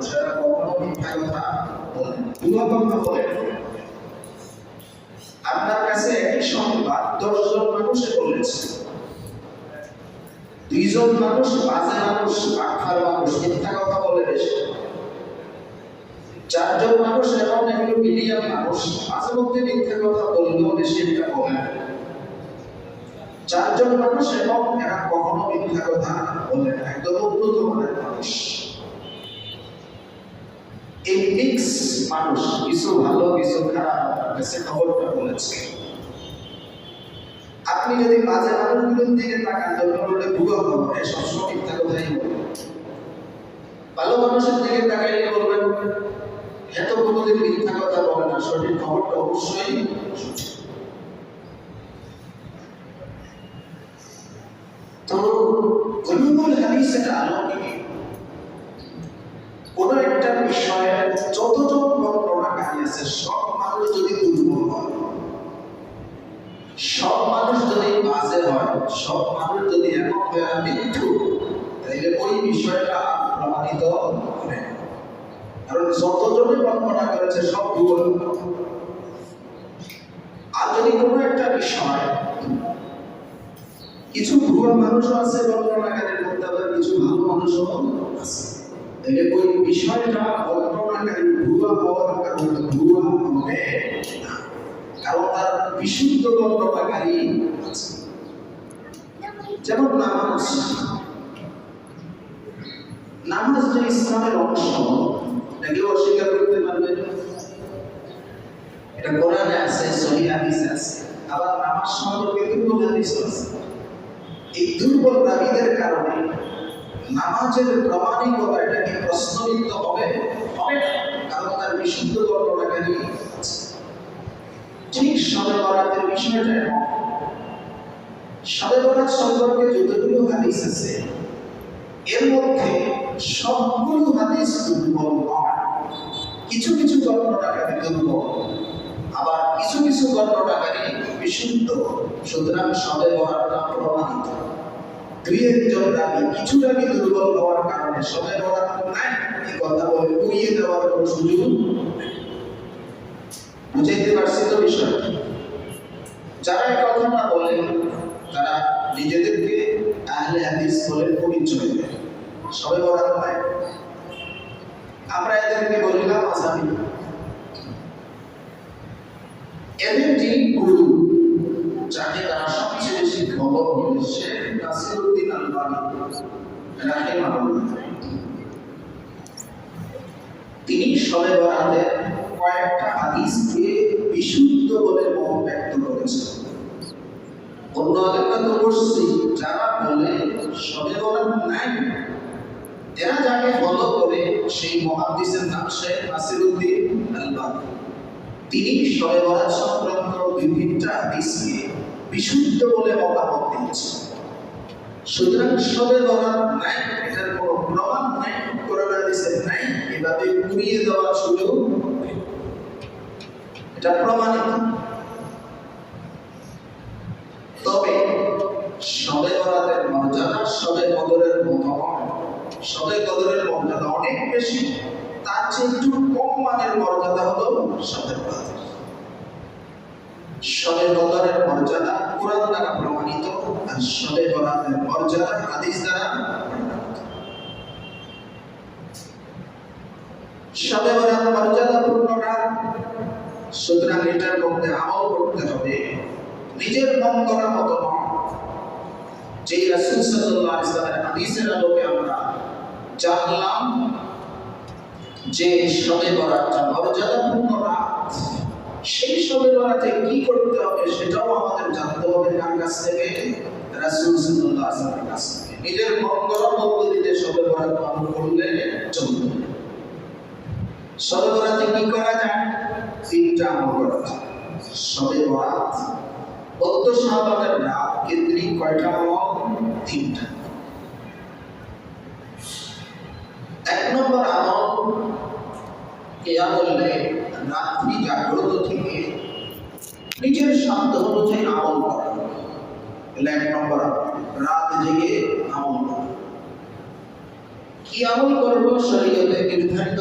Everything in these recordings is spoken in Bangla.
মানুষেরা কখনো মিথ্যা কথা বলে না, ভুয়া কথা বলে না। আপনার কাছে একই সংবাদ 10 জন মানুষে বলেছে, 2 জন মানুষ বাজে মানুষ, বাটপার মানুষ, মিথ্যা কথা বলে বেশি। 4 জন মানুষ এমন একটু মিডিয়াম মানুষ, মাঝে মধ্যে মিথ্যা কথা বললেও বেশি একটা বলে না। 4 জন মানুষ এবং এরা কখনো মিথ্যা কথা বলে না, একদম উন্নত মানের মানুষ। এই মিক্স মানুষ, কিছু ভালো কিছু খারাপ কাছে খবরটা বলেছে। আপনি যদি বাজে মানুষগুলোর দিকে তাকান তাহলে ভুয়া খবর, সবসময় মিথ্যা কথাই বলে। ভালো মানুষের দিকে তাকাইলে বলবেন এত কোনোদিন মিথ্যা কথা বলে না, সঠিক খবরটা অবশ্যই সঠিক। তো উলুমুল হাদিসের আলোকে কোন একটা বিষয়ে যতজন বর্ণনাকারী আছে সব মানুষ যদি দুর্বল হয়, সব মানুষ যদি বাজে হয়, সব মানুষ যদি একক হয়ে মৃত্যু, তাহলে ওই বিষয়টা প্রমাণিত হবে। কারণ যতজনে বর্ণনা করেছে সব ভুল। আর যদি কোনো একটা বিষয় কিছু ভুয়া মানুষও আছে বর্ণনাকারীর মধ্যে, আবার কিছু ভালো মানুষও আছে, তাহলে ওই বিষয়টা বর্ণনাকারী ভুয়া হওয়ার কারণে ভুয়া হবে না, কারণ তার বিশুদ্ধ বর্ণনাকারী আছে। যেমন নামাজ, নামাজ যে ইসলামের অংশ, এটাকে অস্বীকার করতে পারবে না। এটা কোরআনে আছে, সহিহ হাদিসে আছে, আবার নামাজ সম্পর্কে দুর্বল হাদিস আছে। এই দুর্বল দাবিদের কারণে নামাজের প্রামাণিকতা এটাকে প্রশ্নবিদ্ধ হবে হবে না, কারণ তার বিশুদ্ধ বর্ণনাকারী আছে। ঠিক শবে বরাতের বিষয়টা এমন, শবে বরাত সম্পর্কে যতগুলো হাদিস আছে এর মধ্যে সবগুলো হাদিস দুর্বল নয়। কিছু কিছু বর্ণনাকারী দুর্বল, আবার কিছু কিছু বর্ণনাকারী বিশুদ্ধ। সুতরাং শবে বরাতটা প্রমাণিত। 2-1 দাবি, কিছু দাবি দুর্বল হওয়ার কারণে শবে বরাত নাই এই কথা বলে উড়িয়ে দেওয়ার কোনো সুযোগ নেই। বুঝাইতে পারছি তো বিষয়টা? যারা এই কথাটা বলে তারা নিজেদেরকে আহলে হাদিস বলে পরিচয় দেয়, শবে বরাত নাই। আমরা এদেরকে বলিলাম আসামি। এদের যিনি গুরু, যাকে তারা সবচেয়ে বেশি খবর বলে, শেখ নাসিরউদ্দিন আলবানী রাহিমাহুল্লাহ, তিনি শবে বরাতে কয়েকটা হাদিসকে বিশুদ্ধ বলে মত ব্যক্ত করেছেন। অন্য আলেমরা তো করছি, যারা বলে শবে বরাত নাই, এরা যাকে ফলো করে সেই মুহাদ্দিসের নাম শেখ নাসিরউদ্দিন আলবানী। তিনি শবে বরাত সংক্রান্ত বিভিন্ন হাদিসকে বিশুদ্ধ বলে মতামত দিয়েছেন। সুতরাং শবে বরাত নাই, এটার কোনো প্রমাণ নাই, কোরআন হাদিসে নাই, এভাবে উড়িয়ে দেওয়ার সুযোগ নেই। এটা প্রমাণিত। তবে শবে বরাতের মর্যাদা শবে কদরের মতো নয়। শবে কদরের মর্যাদা অনেক বেশি, তার চেয়ে একটু কম মানের মর্যাদা হলো শবে বরাতের। শবে কদরের মর্যাদা কোরআন দ্বারা প্রমাণিত, আর শবে বরাতের মর্যাদা হাদিস দ্বারা প্রমাণিত। শবে বরাত মর্যাদাপূর্ণ রাত, সুতরাং এটার মধ্যে আমল করতে হবে, নিজের মন করা মতো নয়। যে রাসূল সাল্লাল্লাহু আলাইহি ওয়াসাল্লামের হাদিসের আলোকে আমরা জানলাম যে শবে বরাতটা মর্যাদাপূর্ণ রাত, সেই শবে বরাতে কি করতে হবে সেটাও আমাদের জানতে হবে। কার কাছ থেকে? রাসূল সাল্লাল্লাহু আলাইহি ওয়াসাল্লামের কাছ থেকে। নিজের মন করা পদ্ধতিতে শবে বরাত পালন করলে চলবে। শবে বরাতে কি করা যায়? 3টা আমল করা যায়। শবে বরাত, বদ্ধ শাবানের রাত কেন্দ্রিক কয়টা আমল? 3টা। 1 নম্বর আমল কিয়ামুল লাইল, রাত্রি জাগ্রত থেকে নিজের সাধ্য অনুযায়ী আমল করা। 1 নম্বর রাত জেগে আমল করা। কি আমল করব? শরীয়তে নির্ধারিত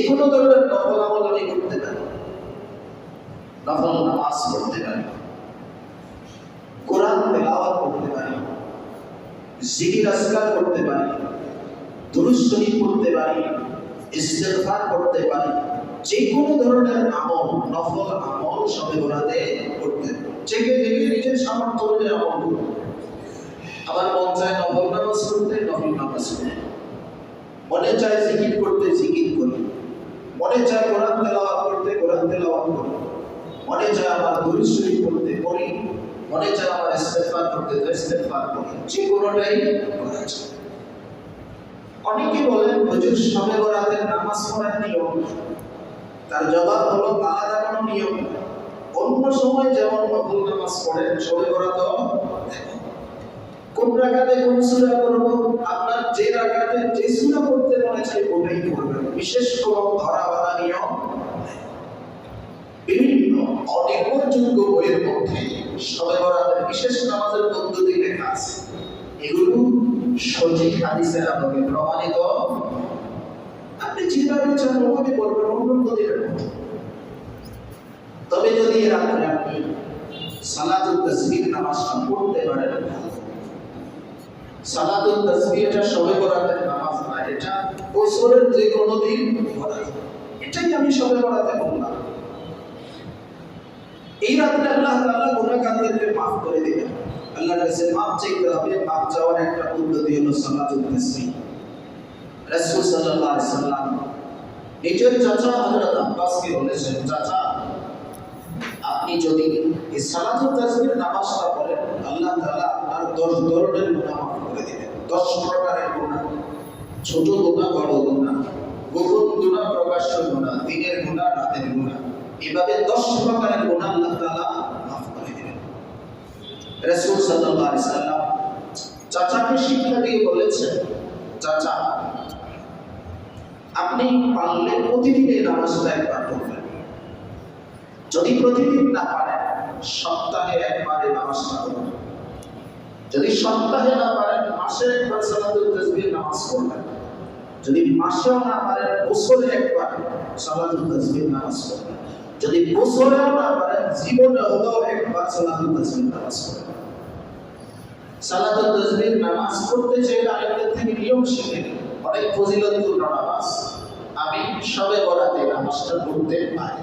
কোনো ধরনের নফল আমল আমি করতে পারি, নফল নামাজ পড়তে পারি, কোরআন তেলাওয়াত করতে পারি, জিকির আজকার করতে পারি, দুরূদ শরীফ পড়তে পারি, ইস্তেগফার করতে পারি, যে কোনো ধরনের আমল, নফল আমল সবে বরাতে করতে পারি। জেগে জেগে নিজের সামর্থ্য অনুযায়ী আমল করব। আমার মন চায় নফল নামাজ করতে, নফল নামাজ করি, মনে চায় জিকির করতে, জিকির করি, মনে চায় কোরআন তেলাওয়াত করতে, কোরআন তেলাওয়াত করি, মনে চায় আমার দুরূদ শরীফ পড়তে পড়ি, মনে চায় আমার ইস্তেগফার করতে ইস্তেগফার করি, যে কোনোটাই করা যায়। অনেকে বলেন হুজুর শবে বরাতের নামাজ পড়ার নিয়ম, তার জবাব হলো আলাদা কোনো নিয়ম না। অন্য সময় যেমন নফল নামাজ পড়েন, শবে বরাতও কোন রাকাতে কোন সূরা পড়ব, আপনার যে রাকাতে যে সূরা পড়তে মনে চায় ওটাই পড়বেন। বিশেষ কোনো ধরা বাঁধা নিয়ম। বিভিন্ন অনির্ভরযোগ্য বইয়ের মধ্যে শবে বরাতের বিশেষ নামাজের পদ্ধতি লেখা আছে, এগুলো সঠিক হাদিসের আলোকে প্রমাণিত। আপনি যেভাবে চান ওভাবে বলবেন, অন্য পদ্ধতির মধ্যে। তবে যদি এর আগে আপনি সালাতুত তাসবিহ নামাজটা পড়তে পারেন, সালাতুত তাসবিহ এটা শবে বরাতের নামাজ না, এটা বছরের যে কোনো দিন পড়া যায়। এটাই আমি শবে বরাতে বললাম। এই রাতে আল্লাহ তাআলা গুনাহগারদেরকে maaf করে দিবেন। আল্লাহর কাছে maaf চাইতে হবে। maaf চাওয়ার একটা পদ্ধতি হলো সালাতুত তাসবিহ। রাসূল সাল্লাল্লাহু আলাইহি সাল্লাম নিজের চাচা হযরত আব্বাসকে বলেছেন, চাচা আপনি যদি এই সালাতুত তাসবিহ নামাজটা পড়েন, আল্লাহ তাআলা আপনার 10 ধরনের গুনাহ maaf করে দিবেন। 10 প্রকারের গুনাহ, ছোট গুনাহ, বড় গুনাহ, গোপন গুনাহ, প্রকাশ্য গুনাহ, দিনের গুনাহ, রাতের গুনাহ, এভাবে 10 প্রকারের গুনাহ আল্লাহ তাআলা maaf করে দিবেন। রাসূল সাল্লাল্লাহু আলাইহি সাল্লাম চাচাকে শিক্ষা দিয়ে বলেছেন, চাচা আপনি পারলে প্রতিদিন এই নামাজটা একবার পড়বেন। যদি প্রতিদিন না পারেন, সপ্তাহে একবার এই নামাজটা পড়বেন। যদি সপ্তাহে না পারেন, মাসে একবার সালাতুত তাসবিহ নামাজ পড়বেন। যদি মাসেও না পারেন, বছরে একবার সালাতুত তাসবিহ নামাজ পড়বেন। যদি বছরেও না পারেন, জীবনে হলেও একবার সালাতুত তাসবিহ নামাজ পড়বেন। সালাতুত তাসবিহ নামাজ পড়তে চাইলে আরেকটা থেকে নিয়ম শিখে নিন। অনেক ফজিলতপূর্ণ নামাজ। আমি শবে বরাতে নামাজটা পড়তে পারি।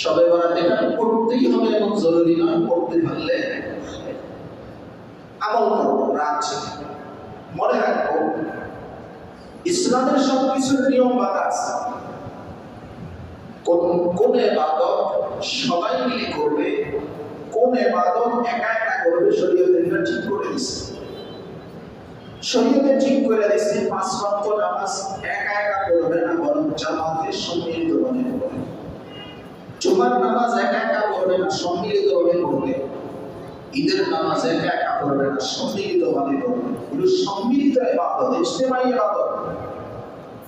শবে বরাতে এটা পড়তেই হবে এবং জরুরি নয়, পড়তে পারলে আমল করব রাত জেগে। মনে রাখবো ইসলামের সবকিছুর নিয়ম বাঁধা আছে। কোন ইবাদত সবাই মিলে করবে, কোন ইবাদত একা একা করবে, শরীয়তে এটা ঠিক করে দিয়েছে। শরীয়তে ঠিক করে দিয়েছে 5 ওয়াক্ত নামাজ একা একা পড়বে না, বরং জামাতে সম্মিলিতভাবে পড়বে। জুমার নামাজ একা একা পড়বে না, সম্মিলিতভাবে পড়বে। ঈদের নামাজ একা একা পড়বে না, সম্মিলিতভাবে পড়বে। এগুলো সম্মিলিত ইবাদত, ইজতিমাই ইবাদত।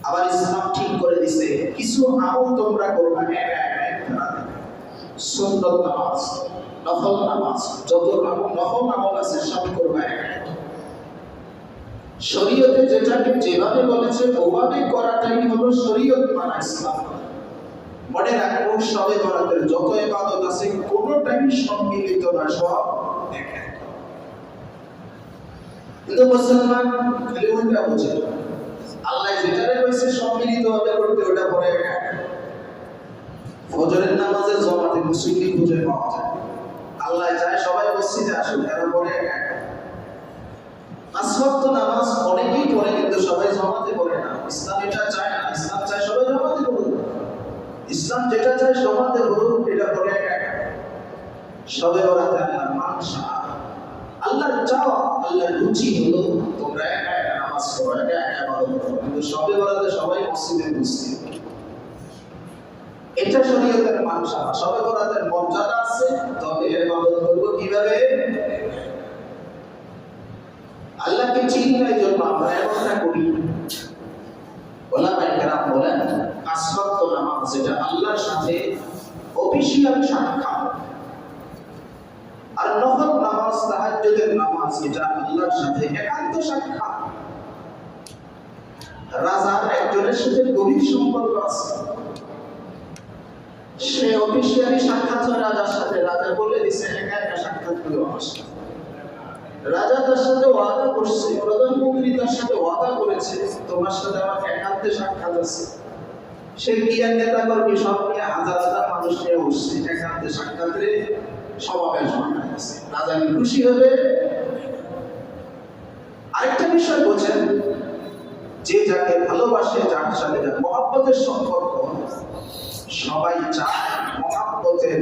আবার ইসলাম ঠিক করে দিয়েছে কিছু আমল তোমরা করবে একা একা। সুন্নত নামাজ, নফল নামাজ, যত নফল আমল আছে সব করবে একা একা। শরীয়তে যেটাকে যেভাবে বলেছে ওভাবে করাটাই হলো শরীয়ত মানা ইসলাম। মনে রাখবো শবে বরাতের যত ইবাদত আছে কোনোটাই সম্মিলিত না, সব একা একা। কিন্তু মুসলমান খালি উল্টা বোঝে। আল্লাহ যেটারে কইছে সম্মিলিতভাবে করতে, ওটা পরে একা একা। ফজরের নামাজে জামাতে মুসল্লি খুঁজে পাওয়া যায়। আল্লাহ চায় সবাই মসজিদে আসুক, এরপরে একা একা। 5 ওয়াক্ত নামাজ অনেকেই পড়ে কিন্তু সবাই জামাতে পড়ে না। ইসলাম এটা চায় না। ইসলাম চায় সবাই জামাতে পড়ুক। ইসলাম যেটা চায় জামাতে পড়ুক, এটা পড়ে একা একা। শবে বরাতে আল্লাহর মানসা, আল্লাহর চাওয়া, আল্লাহর রুচি হলো তোমরা একা একা নামাজ পড়ো, একা একা ইবাদত করো। কিন্তু শবে বরাতে সবাই মসজিদে উপস্থিত, এটা শরীয়তের মানসা। শবে বরাতের মর্যাদা আছে, তবে ইবাদত করব কিভাবে? আল্লাহকে চিনি না, এই জন্য আমরা এমনটা করি। ওলামায়ে কেরাম বলেন 5 ওয়াক্ত নামাজ যেটা আল্লাহর সাথে অফিশিয়াল সাক্ষাৎ, আর নফল নামাজ তাহাজ্জুদের নামাজ এটা আল্লাহর সাথে একান্ত সাক্ষাৎ। রাজার এক একজনের সাথে গভীর সম্পর্ক আছে, সে অফিসিয়ালি সাক্ষাৎ হয় রাজার সাথে। রাজা বলে দিছে একা একা সাক্ষাৎ করো আমার সাথে। রাজা তার সাথে ওয়াদা করছে, প্রধানমন্ত্রী তার সাথে ওয়াদা করেছে তোমার সাথে আমার একান্তে সাক্ষাৎ আছে। সে গিয়া নেতা কর্মী সব নিয়ে হাজার হাজার মানুষ নিয়ে বসছে একান্তে সাক্ষাৎরে সমাবেশ বানাইছে। রাজা কি খুশি হবে? আরেকটা বিষয় বোঝেন, যে যাকে ভালোবাসে, যার সাথে যার মহব্বতের সম্পর্ক, সবাই চায় মহব্বতের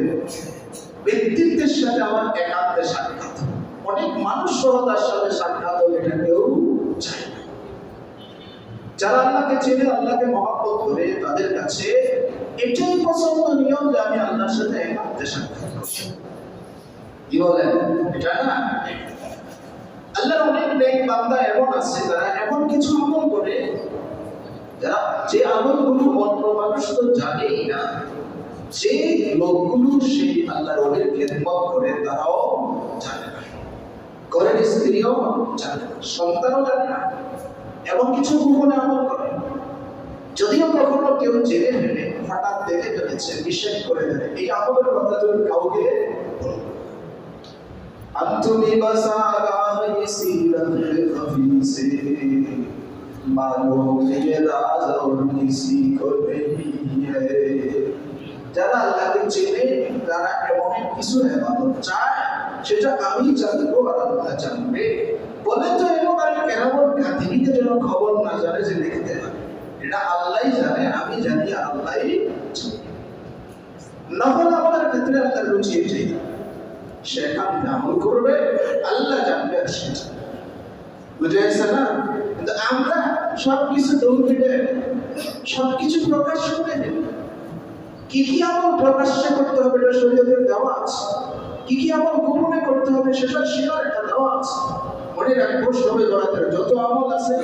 ব্যক্তিত্বের সাথে আমার একান্তে সাক্ষাৎ। অনেক মানুষ সহ তার সাথে সাক্ষাৎ হবে, এটা কেউ চায় না। যারা আল্লাহকে চেনে, আল্লাহকে মহব্বত করে, তাদের কাছে এটাই পছন্দনীয় যে আমি আল্লাহর সাথে একান্তে সাক্ষাৎ করছি। কি বলেন? এটা না, আল্লাহর অনেক নেক বান্দা এমন আছে যারা এমন কিছু আমল করে, যারা যে আমলগুলো অন্য মানুষ তো জানেই না, যে লোকগুলো সেই আল্লাহর ওলির খেদমত করে তারাও জানে না, ঘরের স্ত্রীও জানে না, সন্তানও জানে না, এমন কিছু গোপনে আমল করে। যদিও কখনো কেউ জেনে ফেলে, হঠাৎ দেখে ফেলেছে, নিষেধ করে দেয়, এই আমলের কথা তুমি কাউকে अंतुमी बसागा सीरत खफीसे मालूम ये राज और किसी को नहीं है। যারা আল্লাহকে চেনে, তারা এমন কিছু ইবাদত চায় সেটা আমি জানবো আর আল্লাহ জানবে। বলে তো এমন আর কেরামত কাতিবিদের জন্য খবর না জানে যে লিখতে পারে, এটা আল্লাহই জানে, আমি জানি, আল্লাহই জানে। নফল আমলের ক্ষেত্রে আল্লাহর রুচি এটাই, সেখানে আমল করবে, আল্লাহ জানবে আর সেটা বুঝে গেছে না? কিন্তু আমরা সবকিছু দৌড়ে সবকিছু প্রকাশ করে দেব। কি কি আমল প্রকাশ্যে করতে হবে এটা শরীয়তের দেওয়া আছে, কি কি আমল গোপনে করতে হবে সেটা শিরার একটা দেওয়া আছে। মনে রাখবো, সবে বরাতের যত আমল আছে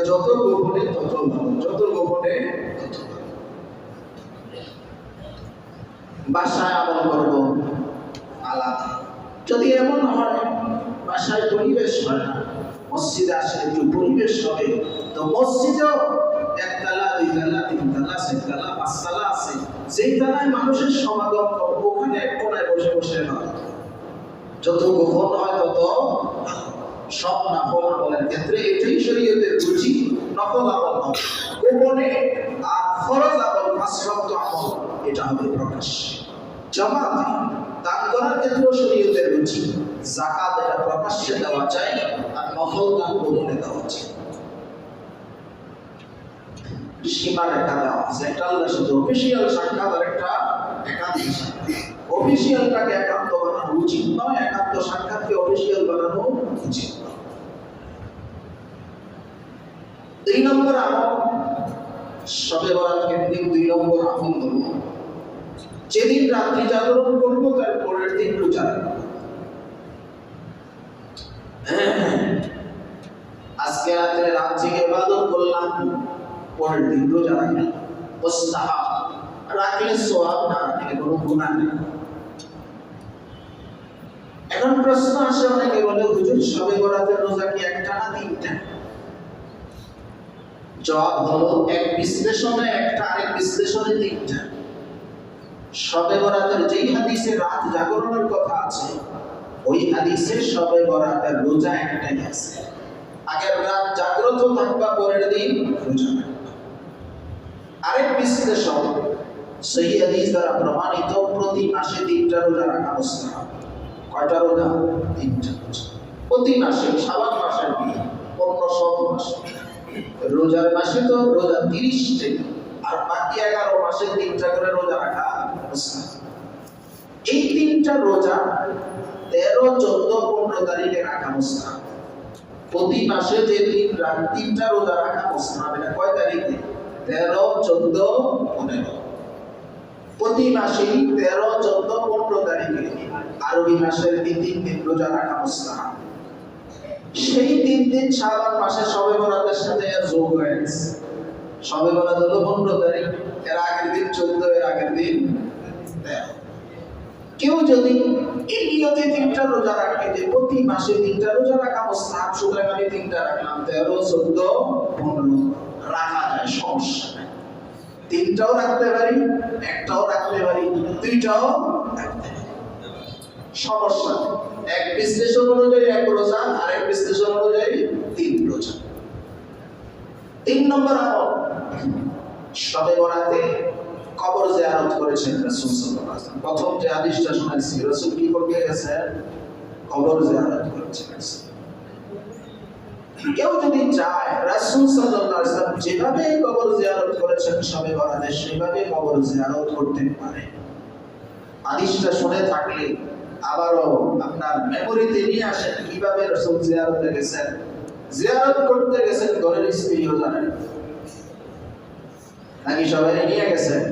যত গোপনে তত ভালো, যত গোপনে তত ভালো। বাসায় আমল করবো আলাদা, যদি এমন হয় বাসায় পরিবেশ হয় না, মসজিদে আসে একটু পরিবেশ হবে, তো মসজিদেও একতলা, দুইতলা, তিনতলা, চারতলা, পাঁচতলা আছে, যেই তলায় মানুষের সমাগম, ওখানে এক কোনায় বসে বসে হয়। যত গোপন হয় তত সব নফল আমলের ক্ষেত্রে এটাই শরীয়তের রুচি। নফল আমল হবে গোপনে, আর ফরজ আমল, পাঁচ ওয়াক্ত আমল, এটা হবে প্রকাশ্যে। জামাতে দান করার ক্ষেত্রেও শরীয়তের রুচি, যাকাত এটা প্রকাশ্যে দেওয়া যায়, আর নফল দান গোপনে দেওয়া যায়। সীমার একটা দেওয়া আছে, একটা আল্লাহর সাথে অফিসিয়াল সাক্ষাৎ আর একটা একান্ত সাক্ষাৎ। অফিসিয়ালটাকে একান্ত বানানো উচিত নয়, একান্ত সাক্ষাৎকে অফিসিয়াল বানানো উচিত নয়। 2 নম্বর আমল, শবে বরাত কেন্দ্রিক 2 নম্বর আমল হলো, যেদিন রাত্রি জাগরণ করবো তার পরের দিন রোজা রাখবো। আজকে রাত্রে রাত জেগে ইবাদত করলাম, পরের দিন রোজা রাখলাম, মুস্তাহাব, রাখলে সওয়াব, না রাখলে কোনো গুনাহ নেই। এখন প্রশ্ন আসে, অনেকে বলে হুজুর শবে বরাতের রোজা কি একটা না তিনটা? জবাব হলো, এক বিশ্লেষণে একটা, আরেক বিশ্লেষণে তিনটা। শবে বরাতের যেই হাদিসে রাত জাগরণের কথা আছে, ওই হাদিসে শবে বরাতের রোজা একটাই আছে। আগের রাত জাগ্রত থাকবা, পরের দিন রোজা রাখবা। আরেক বিশ্লেষণ, সেই হাদিস দ্বারা প্রমাণিত, প্রতি মাসে 3টা রোজা রাখা মুস্তাহাব। কয়টা রোজা? 3টা রোজা প্রতি মাসে। শাবান মাসের কি অন্য সব মাসে, রোজার মাসে তো রোজা 30টা, আর বাকি 11 মাসে 3টা করে রোজা রাখা মুস্তাহাব। এই 3টা রোজা 13, 14, 15 তারিখে রাখা মুস্তাহাব। প্রতি মাসে যে 3টা রোজা রাখা মুস্তাহাব, এটা কয় তারিখে? 13, 14, 15। প্রতি মাসে 13, 14, 15 তারিখে আরবি মাসের 3 দিন রোজা রাখা মুস্তাহাব। সেই 3 দিন শাবান মাসে শবে বরাতের সাথে যোগ হয়ে গেছে। শবে বরাত হলো 15 তারিখ, এর আগের দিন 14, এর আগের দিন 13। কেউ যদি এই নিয়তে 3টা রোজা রাখে যে প্রতি মাসে 3টা রোজা রাখা মুস্তাহাব, সুতরাং আমি 3টা রাখলাম, 13, 14, 15 রাখা যায়। নাই, সমস্যা নাই। তিনটাও রাখতে পারি, একটাও রাখতে পারি, দুইটাও রাখতে পারি, সমস্যা নেই। এক বিশ্লেষণ অনুযায়ী 1 রোজা, আরেক বিশ্লেষণ অনুযায়ী 3 রোজা। 3 নম্বর আমল, শবে বরাতে কবর জিয়ারত করেছেন রাসূল সাল্লাল্লাহু আলাইহি ওয়াসাল্লাম। প্রথম যে হাদিসটা শোনাইছি, রাসূল কি করতে গেছেন? কবর জিয়ারত করেছেন। কেউ যদি চায় রাসূল সাল্লাল্লাহু আলাইহি ওয়াসাল্লাম যেভাবে কবর জিয়ারত করেছেন শবে বরাতে, সেভাবে কবর জিয়ারত করতে পারে। হাদিসটা শুনে থাকলে আবারও আপনার মেমোরিতে নিয়ে আসেন কিভাবে রাসূল জিয়ারতে গেছেন। জিয়ারত করতে গেছেন ঘরের স্ত্রীও জানেন নাকি সবাই নিয়ে গেছেন?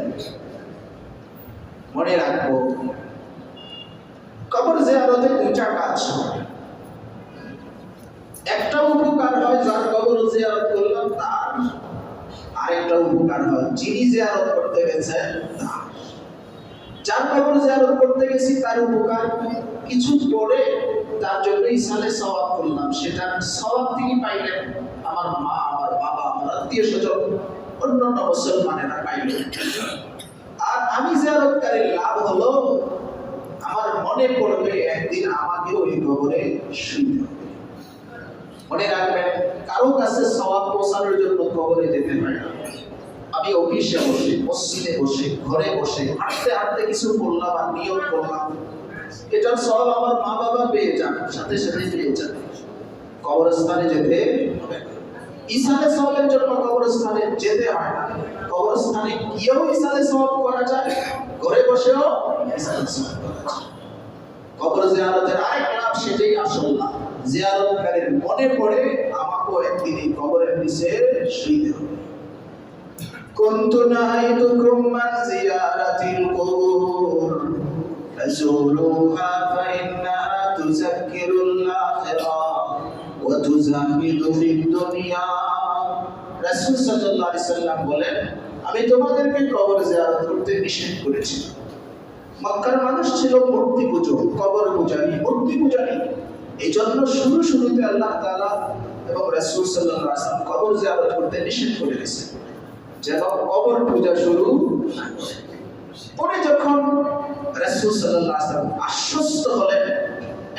মনে রাখবো, কবর জিয়ারতে 2টা কাজ হয়। একটা উপকার হয় যার কবর জিয়ারত করলাম তার, আরেকটা উপকার হয় যিনি জিয়ারত করতে গেছেন তার। যার কবর জিয়ারত করতে গেছি তার উপকার, কিছু পরে তার জন্য ইসালে সওয়াব করলাম, সেটা সওয়াব তিনি পাইলেন, আমার মা, আমার বাবা, আমার আত্মীয়স্বজন, অন্যান্য মুসলমানেরা পাইলেন। আর আমি জিয়ারতকারীর লাভ হলো আমার মনে পড়বে একদিন আমাকে ওই কবরে শুইতে হবে। মনে রাখবেন, কারো কাছে সওয়াব পৌঁছানোর জন্য কবরে যেতে হয় না। আমি অফিসে বসে, মসজিদে বসে, ঘরে বসে হাঁটতে হাঁটতে কিছু বললাম আর নিয়ত করলাম, এটার সওয়াব আমার মা বাবা পেয়ে যান, সাথে সাথে পেয়ে যান। কবরস্থানে যেতে হবে না। ইসালে সওয়াবের জন্য কবরস্থানে যেতে হয় না। কবরস্থানে গিয়েও ইসালে সওয়াব করা যায়, ঘরে বসেও ইসালে সওয়াব করা যায়। কবর জিয়ারতের আরেক লাভ, সেটাই আসল লাভ। জিয়ারতকারীর মনে পড়ে আমাকেও একদিন এই কবরের নিচে শুইতে হবে। কুনতু নাহাইতুকুম মান জিয়ারাতিল কুবুর ফাজুরুহা ফাইন্নাহা তুযাক্কিরুল আখিরাহ ওয়া তুযাহিদু ফিদ দুনিয়া। রাসূল সাল্লাল্লাহু আলাইহি সাল্লাম বলেন, আমি তোমাদেরকে কবর জিয়ারত করতে নিষেধ করেছি। মক্কার মানুষ ছিল মূর্তি পূজক, কবর পূজারী, মূর্তি পূজারী। এই জন্য শুরুতে আল্লাহ তাআলা এবং রাসূল সাল্লাল্লাহু আলাইহি ওয়াসাল্লাম কবর জিয়ারত করতে নিষেধ করে দিয়েছেন, যেন কবর পূজা শুরু না করে। পরে যখন রাসূল সাল্লাল্লাহু আলাইহি ওয়াসাল্লাম আশ্বস্ত হলেন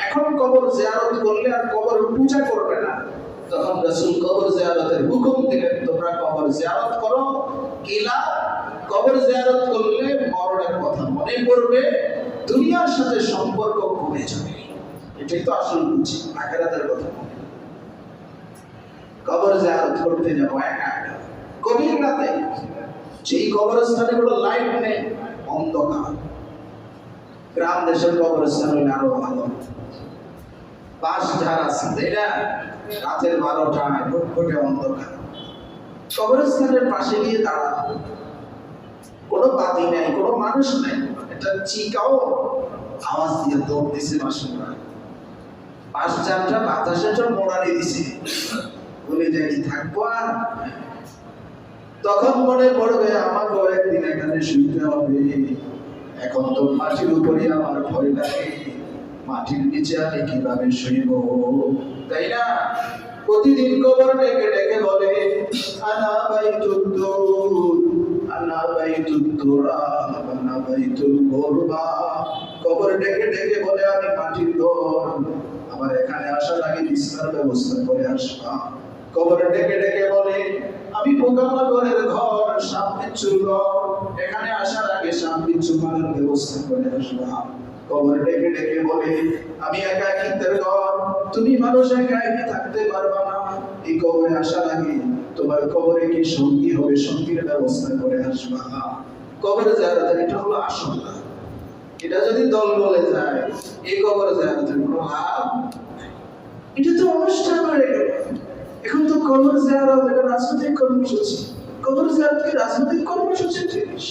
এখন কবর জিয়ারত করলে আর কবর পূজা করবে না, তখন রাসূল কবর জিয়ারতের হুকুম দিলেন, তোমরা কবর জিয়ারত করো। কিলা কবর জিয়ারত করলে মরণের কথা মনে পড়বে, দুনিয়ার সাথে সম্পর্ক কমে যাবে। এটাই তো আসল বুঝি, আখিরাতের কথা। কবর জিয়ারত করতে যাবো একা একা গভীর রাতে, যেই কবরস্থানে কোনো লাইট নেই, অন্ধকার। গ্রাম দেশের কবরস্থান হইলে আরো ভালো, বাস ঝাড় আছে, এটা রাতের 12টায় ঘুটঘুটে অন্ধকার। কবরস্থানের পাশে গিয়ে দাঁড়ানো, কোনো বাতি নাই, কোনো মানুষ নাই, এটা চিকাও আওয়াজ দিয়ে দৌড় দিছে মাসুমরা। পাশ চারটা বাতাসেটা মোড়ানি দিছে, বলে যাই থাকবো আর। তখন মনে পড়বে আমাকে একদিন এখানে শুইতে হবে। এখন তো মাটির উপরে আমার ভয় লাগে, মাটির নিচে আমি কিভাবে শুইব, তাই না? প্রতিদিন কবর ডেকে ডেকে বলে, আনা বাইতুদ দুর, আনা বাইতুদ তুরাব, আনা বাইতুল গুরবা। কবর ডেকে ডেকে বলে, আমি মাটির ঘর, আমার এখানে আসার আগে বিছানার ব্যবস্থা করে আসবা। কবর ডেকে ডেকে বলে, আমি পোকামাকড়ের ঘর, সাপ বিচ্ছুর ঘর, এখানে আসার আগে সাপ বিচ্ছু মারার ব্যবস্থা করে আসবা। কবর ডেকে ডেকে বলে, আমি একাকিত্বের ঘর, তুমি মানুষ একাকি থাকতে পারবা না, এই কবরে আসার আগে তোমার কবরে কি সঙ্গী হবে, সঙ্গীর ব্যবস্থা করে আসবা। কবরে জিয়ারতের এটা হলো আসল লাভ। এটা যদি দল বলে যায়, এই কবরে জিয়ারতের কোনো লাভ, এটা তো অনুষ্ঠান হয়ে গেল। এখন তো কবর জিয়ারত এটা রাজনৈতিক কর্মসূচি। কবর জিয়ারত কি রাজনৈতিক কর্মসূচির জিনিস?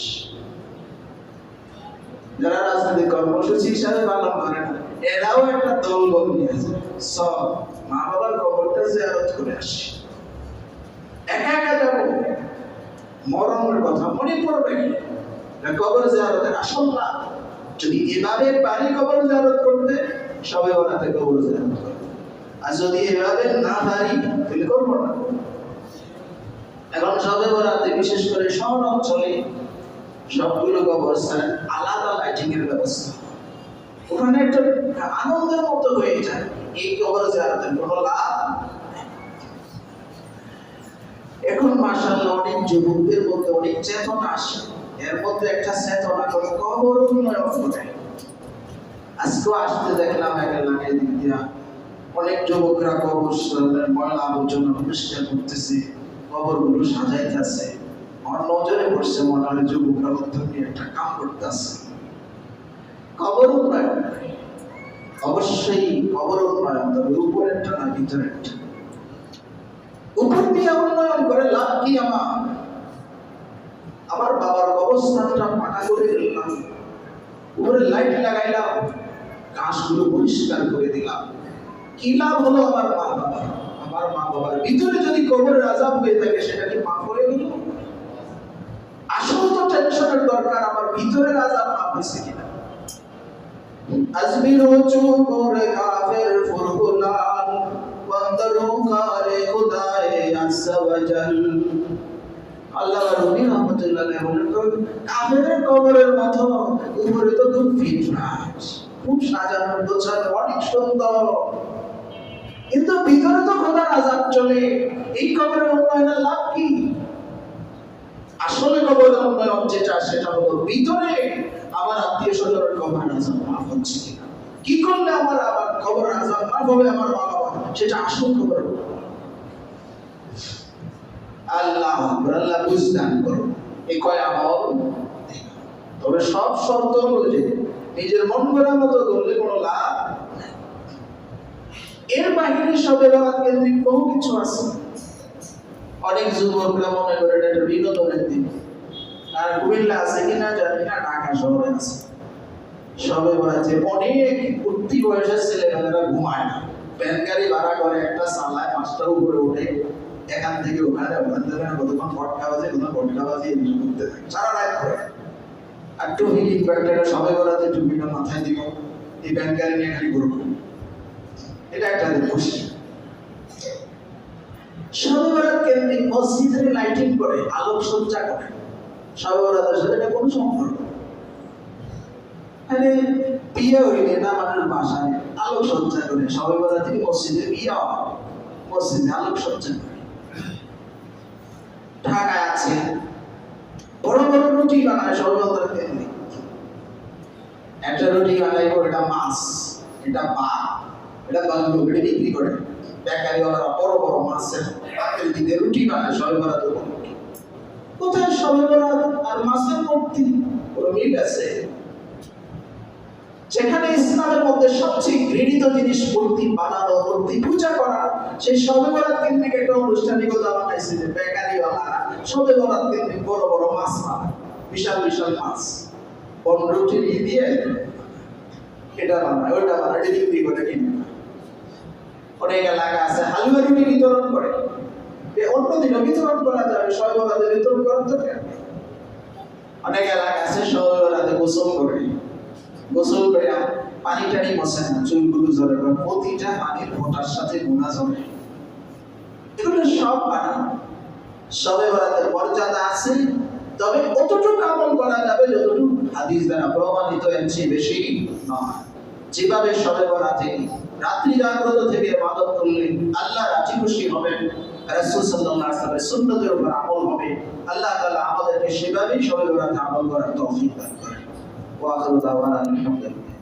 যারা রাজনৈতিক কর্মসূচি হিসাবে পালন করে না, এরাও একটা দল বল নিয়েছে, সব মা বাবার কবরটা জিয়ারত করে আসি। একা একা যাবো, মরণের কথা মনে পড়বে, কবর জিয়ারতের আসল লাভ। যদি এভাবে পারি কবর জিয়ারত করতে, সবাই ওনাতে কবর জিয়ারত করবে। আর যদি এভাবে না পারি তাহলে করবো না। এখন সবে বরাতে বিশেষ করে শহর অঞ্চলে সবগুলো কবরস্থানে আলাদা লাইটিং এর ব্যবস্থা, ওখানে একটা আনন্দের মতো হয়ে যায়। এই কবর জিয়ারতের কোনো লাভ। এখন মাশাআল্লাহ অনেক যুবকদের মধ্যে অনেক চেতনা আসে, এর মধ্যে একটা চেতনা করে কবর উন্নয়ন করে। আজকেও আসতে দেখলাম এক এলাকায় দিক দিয়া অনেক যুবকরা কবরস্থানের ময়লা আবর্জনা পরিষ্কার করতেছে, কবরগুলো সাজাইতেছে। আমার নজরে পড়ছে, মনে হয় যুবকরা উদ্যোগী একটা কাম করতেছে। কবর উন্নয়ন অবশ্যই কবর উন্নয়ন, তবে উপরেরটা না ভিতরেরটা। উপর দিয়ে উন্নয়ন করে লাভ কি? আমার বাবার কবরস্থানটা পাকা করে দিলাম, উপরে লাইট লাগাইলাম, গাছগুলো পরিষ্কার করে দিলাম, কি লাভ হলো? আমার মা বাবার ভিতরে যদি কবরের আযাব হয়ে থাকে সেটা কি মাফ হয়ে গেল? আসল তো টেনশনের দরকার আমার ভিতরের আযাব মাফ হয়েছে কিনা। আজমির চুপরে কাফের ফুরফুলান ওয়ান্দারু কারে খুদায়ে আযজা ওয়াজাল। আল্লাহ রাব্বি রহমাতুল্লাহ আলাইহি বলেন, কাফেরের কবরের মতো উপরে তো খুব ফিটফাট, খুব সাজানো গোছানো, অনেক সুন্দর, কিন্তু ভিতরে তো খোদার আযাব চলে। এই কবরের উন্নয়নের লাভ কি? আসলে কবরের উন্নয়ন যেটা, সেটা হলো ভিতরে আমার আত্মীয় স্বজনের কবরের আযাব মাফ হচ্ছে কিনা, কি করলে আমার আবার কবরের আযাব মাফ হবে আমার মা বাবা, সেটা আসল কবর। আল্লাহ আল্লাহ বুঝদান করো এই কয় আমল। তবে সব শর্ত অনুযায়ী নিজের মন করার মতো করলে কোনো লাভ নাই। এর বাহিরে সবে বরাত কেন্দ্রিক বহু কিছু আছে। অনেক যুবকরা মনে করে এটা বিনোদনের দিন, আর কুমিল্লা আছে কিনা জানি না, ঢাকা শহরে আছে। সবে বরাতে অনেক উঠতি বয়সের ছেলেমেয়েরা ঘুমায় না, ভ্যান গাড়ি ভাড়া করে, একটা চালায়, 5টার উপরে উঠে এখান থেকে ওখানে, ওখান থেকে কতক্ষণ ফটকা বাজে, কোথাও ফটকা বাজে, এগুলো করতে থাকে সারা রাত করে। আর টুপি কিনবো একটা, সবে বরাতে টুপিটা মাথায় দিব, এই ভ্যান গাড়ি নিয়ে খালি ঘুরবো, এটা একটা খুশি। সবে বরাত কেন্দ্রিক মসজিদের লাইটিং করে, আলোকসজ্জা করে, সবে বরাতের সাথে এটা কোনো সম্পর্ক। আরে বিয়ে হইলে না মানুষ বাসায় আলোকসজ্জা করে, সবে বরাত থেকে মসজিদে বিয়ে হয়, মসজিদে আলোকসজ্জা করে। ঢাকায় আছে বড় বড় রুটি বানায় সবে বরাত কেন্দ্রিক। একটা রুটি বানাইবো, এটা মাছ, এটা পা, এটা বান্ধব, এটা বিক্রি করে। বেকারিওয়ালারা বড় বড় মাছের পাতের দিকে রুটি বানায় সবে বরাত উপলক্ষে। কোথায় সবে বরাত আর মাছের মূর্তি কোনো মিল আছে? যেখানে ইসলামের মধ্যে সবচেয়ে ঘৃণিত জিনিস মূর্তি বানানো, মূর্তি পূজা করা, সেই সবে বরাত কেন্দ্রিক একটা আনুষ্ঠানিকতা বানাইছে যে বেকারিওয়ালারা সবে বরাত কেন্দ্রিক বড় বড় মাছ বানায়, বিশাল বিশাল মাছ, রুটি দিয়ে এটা বানায়, ওইটা বানায়, এটা বিক্রি করে কিনে। অনেক এলাকা আছে হালুয়া রুটি বিতরণ করে, অন্য দিনও বিতরণ করা যাবে, সবে বরাতে বিতরণ করার দরকার। অনেক এলাকা আছে সবে বরাতে গোসল করে, গোসল করে পানি টানি বসে না, চুলগুলো ঝরে, প্রতিটা পানির ফোঁটার সাথে গুণা জমে। এগুলো সব বানানো। সবে বরাতের মর্যাদা আছে, তবে কতটুকু আমল করা যাবে যতটুকু হাদিস দ্বারা প্রমাণিত, এর চেয়ে বেশি নয়। যেভাবে সবে বরাতে রাত্রি জাগ্রত থেকে ইবাদত করলে আল্লাহ রাজি খুশি হবেন, রাসূল সাল্লাল্লাহু আলাইহি ওয়াসাল্লামের সুন্নতের উপর আমল হবে, আল্লাহ তাআলা আমাদেরকে সেভাবেই সবে বরাতে আমল করার তৌফিক দান করেন। ওয়া আখিরু দাওয়ানা আলহামদুলিল্লাহ।